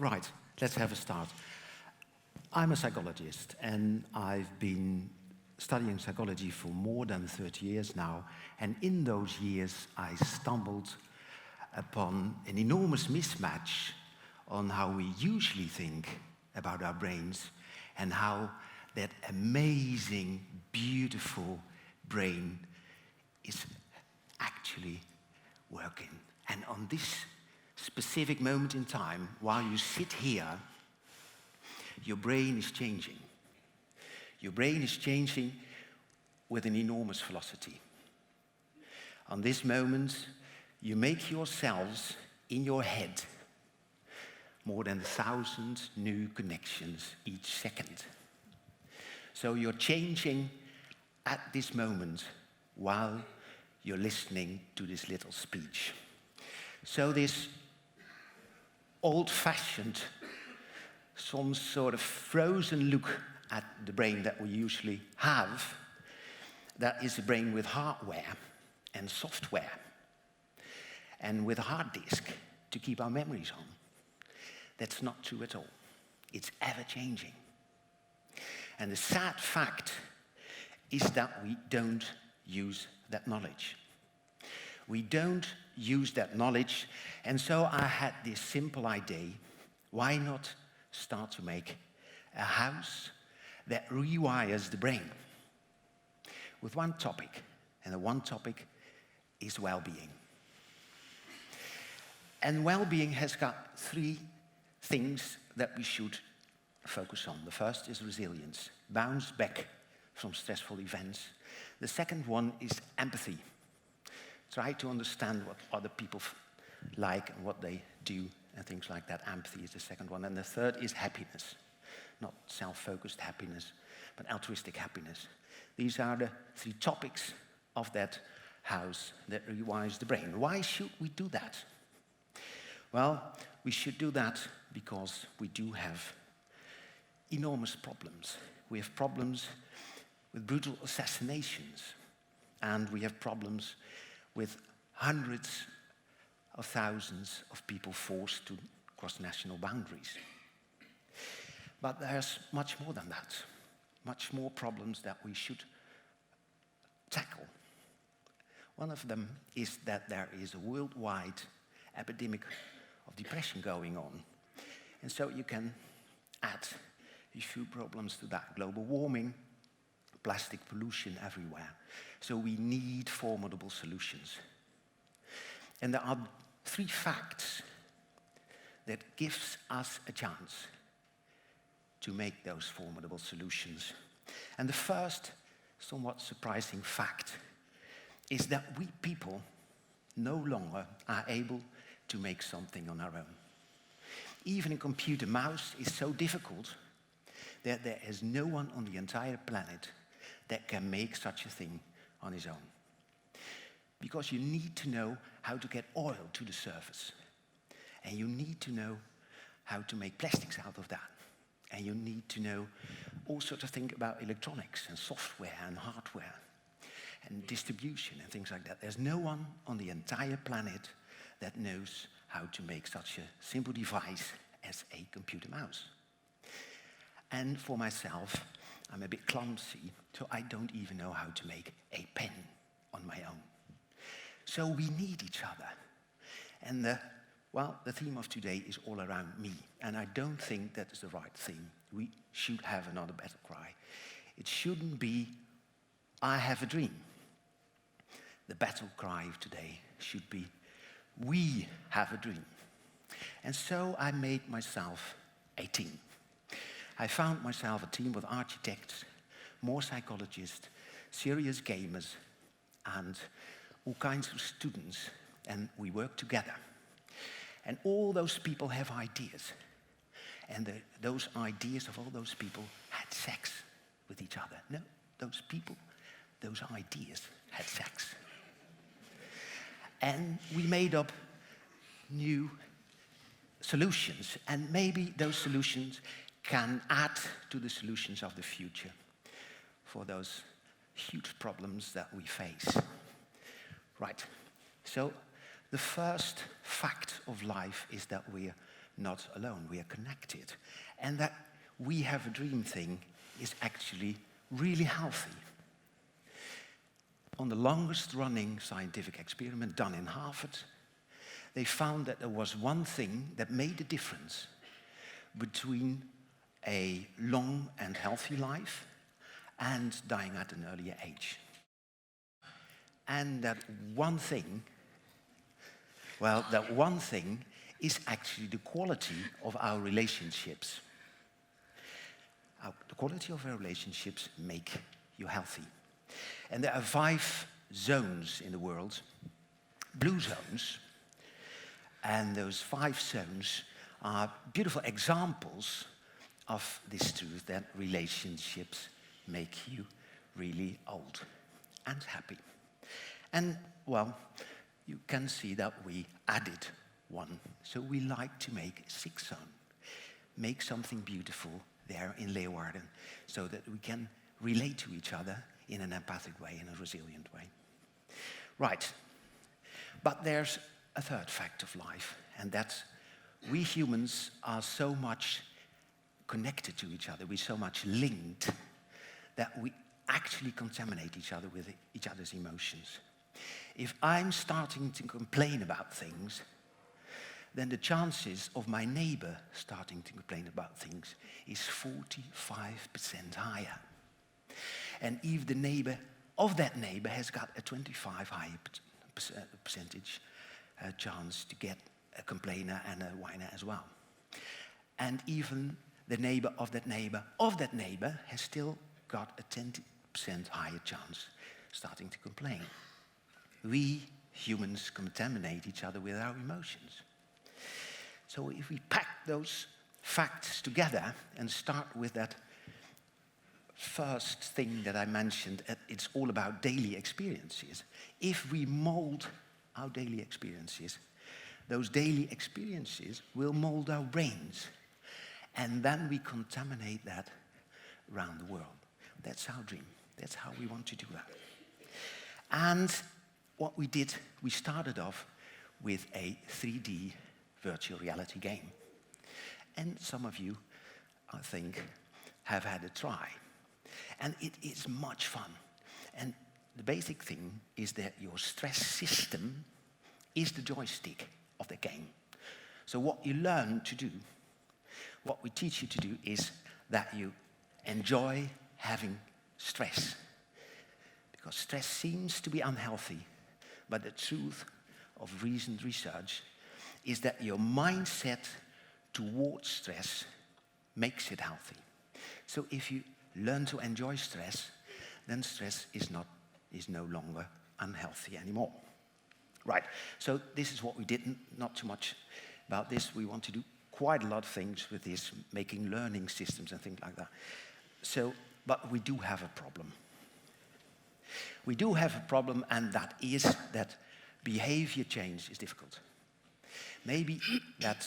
right, let's have a start. I'm a psychologist, and I've been studying psychology for more than 30 years now, and in those years I stumbled upon an enormous mismatch on how we usually think about our brains and how that amazing, beautiful brain is actually working. And on this specific moment in time, while you sit here, your brain is changing. Your brain is changing with an enormous velocity. On this moment, you make yourselves in your head more than 1,000 new connections each second. So you're changing at this moment while you're listening to this little speech. So this old-fashioned, some sort of frozen look at the brain that we usually have, that is a brain with hardware and software, and with a hard disk to keep our memories on. That's not true at all. It's ever-changing. And the sad fact is that we don't use that knowledge. We don't use that knowledge, and so I had this simple idea: why not start to make a house that rewires the brain with one topic, and the one topic is well-being. And well-being has got 3 things that we should focus on. The first is resilience, bounce back from stressful events. The second one is empathy. Try to understand what other people like and what they do and things like that. Empathy is the second one. And the third is happiness. Not self-focused happiness, but altruistic happiness. These are the 3 topics of that house that rewires the brain. Why should we do that? Well, we should do that because we do have enormous problems. We have problems with brutal assassinations, and we have problems with hundreds of thousands of people forced to cross national boundaries. But there's much more than that, much more problems that we should tackle. One of them is that there is a worldwide epidemic of depression going on. And so you can add a few problems to that: global warming, plastic pollution everywhere. So we need formidable solutions. And there are 3 facts that gives us a chance to make those formidable solutions. And the first, somewhat surprising fact is that we people no longer are able to make something on our own. Even a computer mouse is so difficult that there is no one on the entire planet that can make such a thing on his own. Because you need to know how to get oil to the surface. And you need to know how to make plastics out of that. And you need to know all sorts of things about electronics and software and hardware and distribution and things like that. There's no one on the entire planet that knows how to make such a simple device as a computer mouse. And for myself, I'm a bit clumsy, so I don't even know how to make a pen on my own. So we need each other. And the theme of today is all around me. And I don't think that is the right theme. We should have another battle cry. It shouldn't be, I have a dream. The battle cry of today should be, we have a dream. And so I made myself a team. I found myself a team with architects, more psychologists, serious gamers, and all kinds of students, and we work together. And all those people have ideas. And those ideas of all those people had sex with each other. No, those people, those ideas had sex. And we made up new solutions. And maybe those solutions can add to the solutions of the future for those huge problems that we face. Right. So the first fact of life is that we're not alone, we are connected. And that we have a dream thing is actually really healthy. On the longest running scientific experiment done in Harvard, they found that there was one thing that made a difference between a long and healthy life and dying at an earlier age. And that one thing, well, that one thing is actually the quality of our relationships. The quality of our relationships make you healthy. And there are 5 zones in the world, blue zones, and those 5 zones are beautiful examples of this truth that relationships make you really old and happy. And, well, you can see that we added one. So we like to make a 6th zone. Make something beautiful there in Rewiring so that we can relate to each other in an empathic way, in a resilient way. Right. But there's a third fact of life, and that's we humans are so much connected to each other, we're so much linked, that we actually contaminate each other with each other's emotions. If I'm starting to complain about things, then the chances of my neighbor starting to complain about things is 45% higher. And if the neighbor of that neighbor has got a 25 higher percentage chance to get a complainer and a whiner as well. And even the neighbor of that neighbor has still got a 10% higher chance starting to complain. We humans contaminate each other with our emotions. So if we pack those facts together and start with that first thing that I mentioned, it's all about daily experiences. If we mold our daily experiences, those daily experiences will mold our brains. And then we contaminate that around the world. That's our dream. That's how we want to do that. And what we did, we started off with a 3D virtual reality game. And some of you, I think, have had a try. And it is much fun. And the basic thing is that your stress system is the joystick of the game. So what you learn to do, what we teach you to do is that you enjoy having stress. Because stress seems to be unhealthy, but the truth of recent research is that your mindset towards stress makes it healthy. So if you learn to enjoy stress, then stress is no longer unhealthy anymore. Right, so this is what we did, not too much about this. We want to do quite a lot of things with this, making learning systems and things like that. So, but we do have a problem. We do have a problem, and that is that behavior change is difficult. Maybe that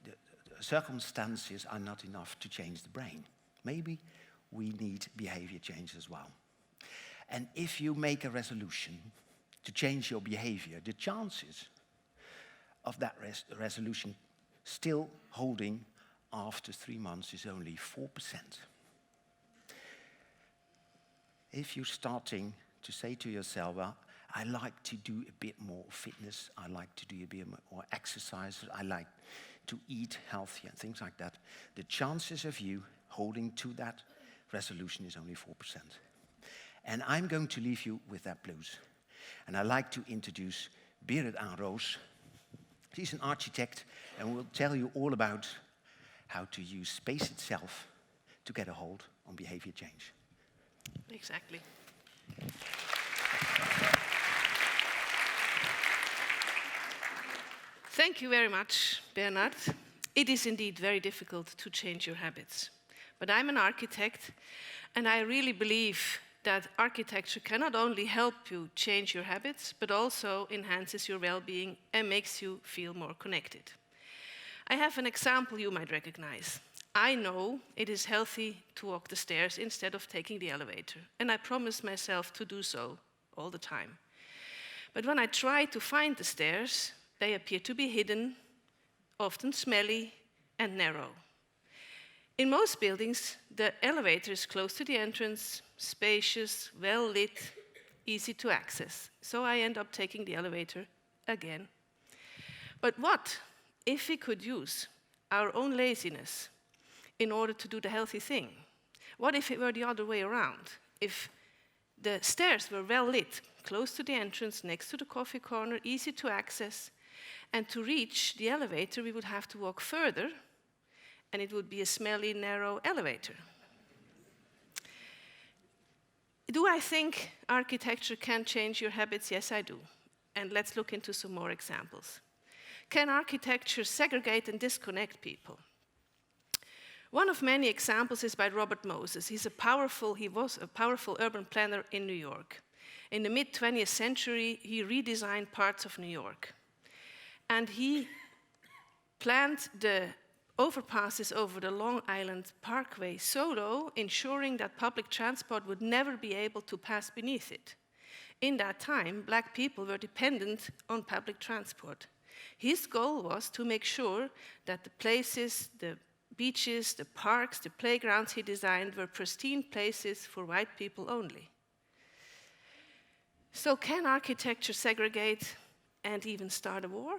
the circumstances are not enough to change the brain. Maybe we need behavior change as well. And if you make a resolution to change your behavior, the chances of that resolution still holding after 3 months is only 4%. If you're starting to say to yourself, well, I like to do a bit more fitness, I like to do a bit more exercise, I like to eat healthy and things like that, the chances of you holding to that resolution is only 4%. And I'm going to leave you with that blues. And I'd like to introduce Berit Ann Roos. She's an architect and will tell you all about how to use space itself to get a hold on behavior change. Exactly. Thank you very much, Bernard. It is indeed very difficult to change your habits. But I'm an architect, and I really believe that architecture can not only help you change your habits, but also enhances your well-being and makes you feel more connected. I have an example you might recognize. I know it is healthy to walk the stairs instead of taking the elevator, and I promise myself to do so all the time. But when I try to find the stairs, they appear to be hidden, often smelly and narrow. In most buildings, the elevator is close to the entrance, spacious, well lit, easy to access. So I end up taking the elevator again. But what if we could use our own laziness in order to do the healthy thing? What if it were the other way around? If the stairs were well lit, close to the entrance, next to the coffee corner, easy to access, and to reach the elevator, we would have to walk further, and it would be a smelly, narrow elevator. Do I think architecture can change your habits? Yes, I do. And let's look into some more examples. Can architecture segregate and disconnect people? One of many examples is by Robert Moses. He was a powerful urban planner in New York. In the mid-20th century, he redesigned parts of New York. And he planned the overpasses over the Long Island Parkway so low, ensuring that public transport would never be able to pass beneath it. In that time, black people were dependent on public transport. His goal was to make sure that the places, the beaches, the parks, the playgrounds he designed were pristine places for white people only. So can architecture segregate and even start a war?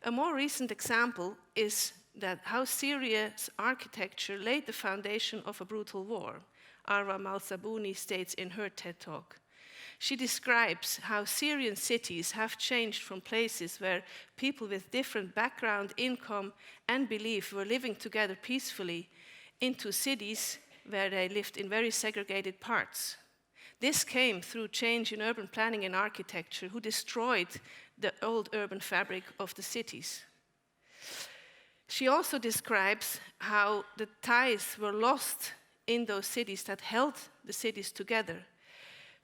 A more recent example is that how Syria's architecture laid the foundation of a brutal war. Arwa Malsabouni states in her TED Talk. She describes how Syrian cities have changed from places where people with different background, income, and belief were living together peacefully into cities where they lived in very segregated parts. This came through change in urban planning and architecture, who destroyed the old urban fabric of the cities. She also describes how the ties were lost in those cities that held the cities together.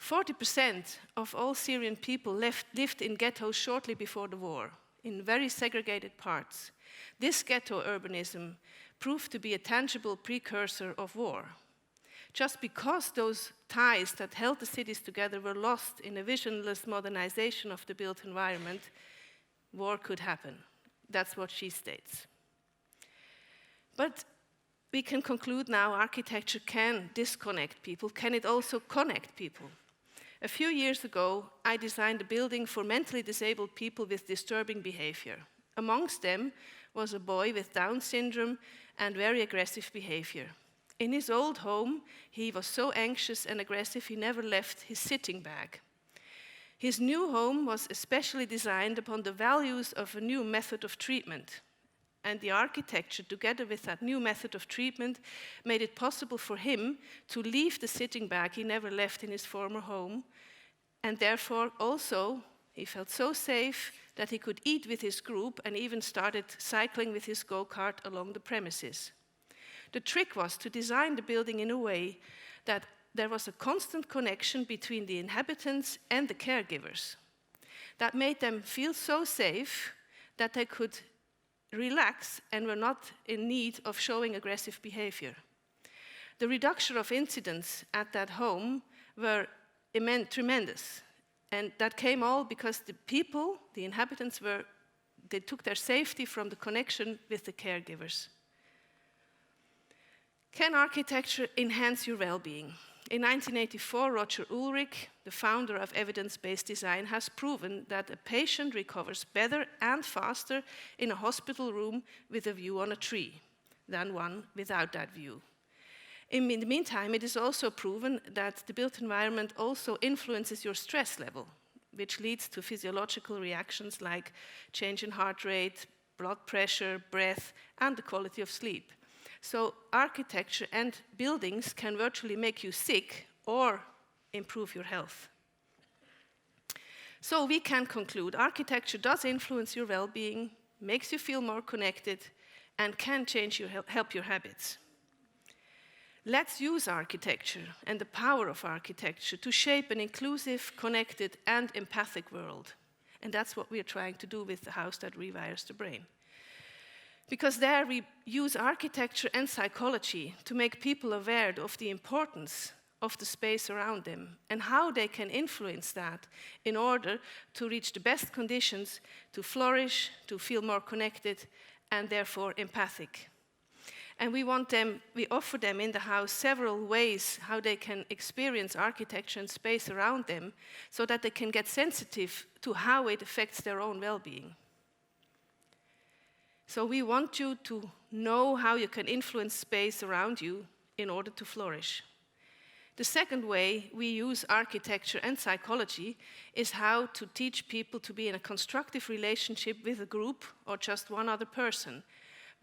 40% of all Syrian people lived in ghettos shortly before the war, in very segregated parts. This ghetto urbanism proved to be a tangible precursor of war. Just because those ties that held the cities together were lost in a visionless modernization of the built environment, war could happen. That's what she states. But we can conclude now architecture can disconnect people. Can it also connect people? A few years ago, I designed a building for mentally disabled people with disturbing behavior. Amongst them was a boy with Down syndrome and very aggressive behavior. In his old home, he was so anxious and aggressive he never left his sitting bag. His new home was especially designed upon the values of a new method of treatment. And the architecture, together with that new method of treatment, made it possible for him to leave the sitting bag he never left in his former home. And therefore, also, he felt so safe that he could eat with his group and even started cycling with his go-kart along the premises. The trick was to design the building in a way that there was a constant connection between the inhabitants and the caregivers. That made them feel so safe that they could relax and were not in need of showing aggressive behavior. The reduction of incidents at that home were tremendous. And that came all because the people, the inhabitants, they took their safety from the connection with the caregivers. Can architecture enhance your well-being? In 1984, Roger Ulrich, the founder of evidence-based design, has proven that a patient recovers better and faster in a hospital room with a view on a tree than one without that view. In the meantime, it is also proven that the built environment also influences your stress level, which leads to physiological reactions like change in heart rate, blood pressure, breath, and the quality of sleep. So architecture and buildings can virtually make you sick or improve your health. So we can conclude architecture does influence your well-being, makes you feel more connected, and can help your habits. Let's use architecture and the power of architecture to shape an inclusive, connected, and empathic world. And that's what we are trying to do with the house that rewires the brain. Because there we use architecture and psychology to make people aware of the importance of the space around them and how they can influence that in order to reach the best conditions to flourish, to feel more connected, and therefore empathic. And we offer them in the house several ways how they can experience architecture and space around them so that they can get sensitive to how it affects their own well-being. So we want you to know how you can influence space around you in order to flourish. The second way we use architecture and psychology is how to teach people to be in a constructive relationship with a group or just one other person,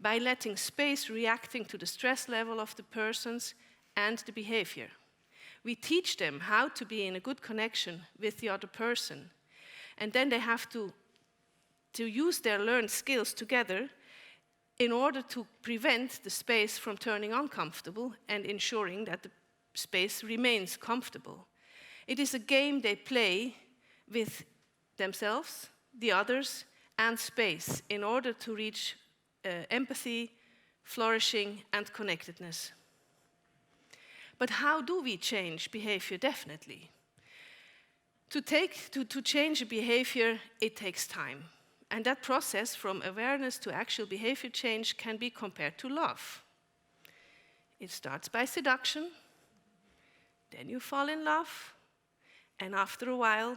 by letting space reacting to the stress level of the persons and the behavior. We teach them how to be in a good connection with the other person, and then they have to use their learned skills together in order to prevent the space from turning uncomfortable and ensuring that the space remains comfortable. It is a game they play with themselves, the others, and space in order to reach empathy, flourishing, and connectedness. But how do we change behavior? Definitely. To change a behavior, it takes time. And that process from awareness to actual behavior change can be compared to love. It starts by seduction, then you fall in love, and after a while,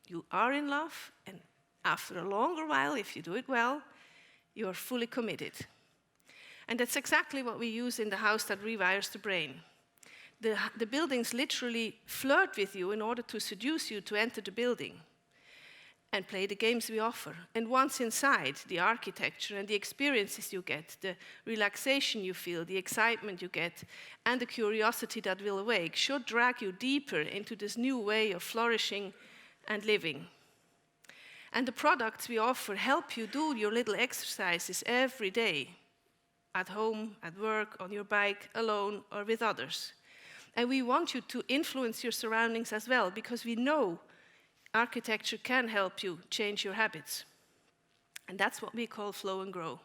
you are in love, and after a longer while, if you do it well, you are fully committed. And that's exactly what we use in the house that rewires the brain. The buildings literally flirt with you in order to seduce you to enter the building and play the games we offer. And once inside, the architecture and the experiences you get, the relaxation you feel, the excitement you get, and the curiosity that will awake should drag you deeper into this new way of flourishing and living. And the products we offer help you do your little exercises every day, at home, at work, on your bike, alone, or with others. And we want you to influence your surroundings as well, because we know architecture can help you change your habits. And that's what we call flow and grow.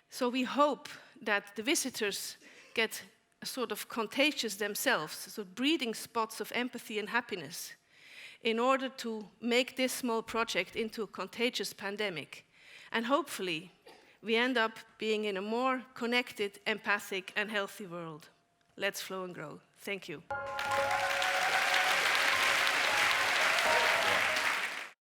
So we hope that the visitors get sort of contagious themselves, so breathing spots of empathy and happiness, in order to make this small project into a contagious pandemic. And hopefully, we end up being in a more connected, empathic, and healthy world. Let's flow and grow. Thank you.